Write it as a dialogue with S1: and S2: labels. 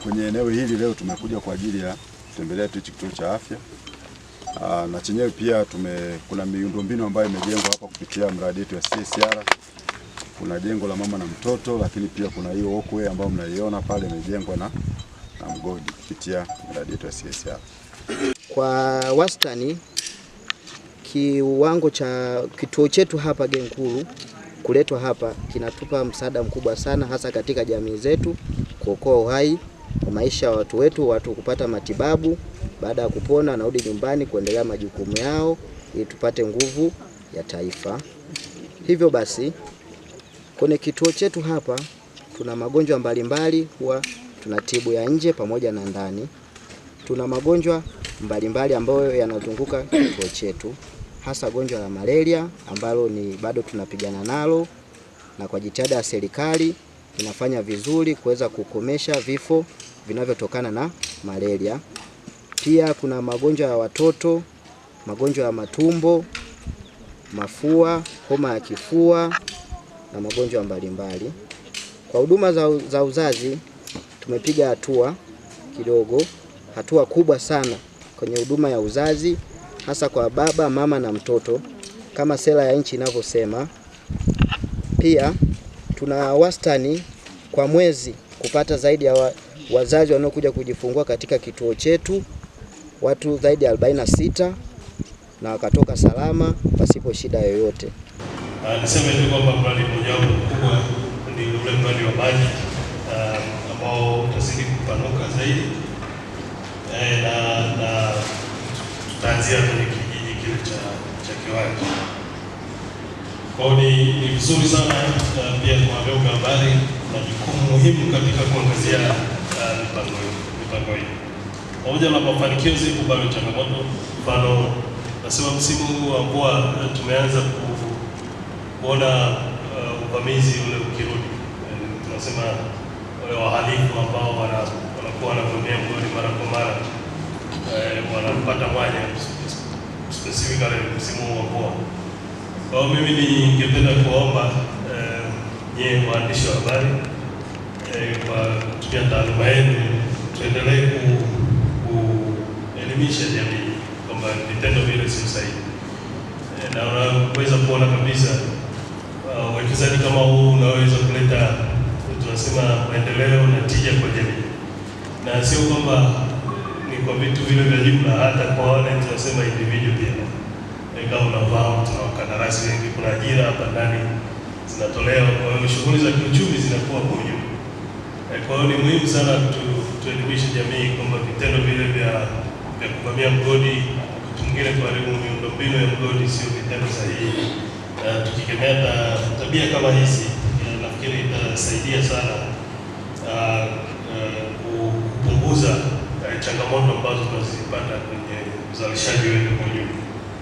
S1: Kwenye eneo hili leo tumekuja kwa ajili ya kutembelea kituo cha afya. Na chenyewe pia kuna miundombinu ambayo imejengwa hapa kupitia mradi wetu wa CSR. Kuna jengo la mama na mtoto, lakini pia kuna hiyo walkway ambayo mnaiona pale imejengwa na mgodi kupitia mradi wetu wa CSR.
S2: Kwa wastani kiwango cha kituo chetu hapa Genkuru kuletwa hapa kinatupa msaada mkubwa sana, hasa katika jamii zetu, kuokoa uhai wa maisha ya watu wetu, watu kupata matibabu, baada ya kupona narudi nyumbani kuendelea majukumu yao ili tupate nguvu ya taifa. Hivyo basi kwenye kituo chetu hapa tuna magonjwa mbalimbali, huwa tunatibu ya nje pamoja na ndani. Tuna magonjwa mbalimbali ambayo yanazunguka kituo chetu, hasa gonjwa la malaria ambalo ni bado tunapigana nalo, na kwa jitihada ya serikali inafanya vizuri kuweza kukomesha vifo vinavyotokana na malaria. Pia kuna magonjwa ya watoto, magonjwa ya matumbo, mafua, homa ya kifua na magonjwa mbalimbali. Kwa huduma za uzazi tumepiga hatua kubwa sana kwenye huduma ya uzazi, hasa kwa baba, mama na mtoto kama sera ya nchi inavyosema. Pia tuna wastani kwa mwezi kupata zaidi ya wazazi wanaokuja kujifungua katika kituo chetu, watu zaidi ya 46, na wakatoka salama pasipo shida yoyote.
S3: Niseme tu kwamba mradi mmoja mkubwa ni ule mradi wa maji ambao utazidi kupanuka zaidi, na tutaanzia kwenye kijiji kile cha Kiwanja. Kwa hiyo ni vizuri sana pia kwa vyombo vya habari na jukumu muhimu katika kuangazia mipango hii. Pamoja na mafanikio zipo bado changamoto. Mfano, nasema msimu huu wa mvua tumeanza kuona uvamizi ule ukirudi. Tunasema wale wahalifu ambao wanakuwa wanavamia mgodi mara kwa mara, wanapata mwanya specifically msimu huu wa mvua. Kwa hiyo mimi ningependa kuomba nyie waandishi wa habari kwa kutumia taaluma yenu tuendelee kuelimisha jamii kwamba vitendo vile sio sahihi. Na unaweza kuona kabisa uwekezaji kama huu unaweza kuleta, tunasema, maendeleo na tija kwa jamii. Na sio kwamba ni kwa vitu vile vya jumla, hata kwa wale tunasema individual pia. Kama unafahamu tuna wakandarasi wengi, kuna ajira hapa ndani zinatolewa, kwa hiyo shughuli za kiuchumi zinakuwa kwa ujumla. Kwa hiyo ni muhimu sana tuelimishe jamii kwamba vitendo vile vya kuvamia mgodi, mwingine kuharibu miundombinu ya mgodi sio vitendo sahihi. Tukikemea tabia kama hizi, nafikiri itasaidia sana kupunguza changamoto ambazo tunazipata kwenye uzalishaji wetu kwa ujumla.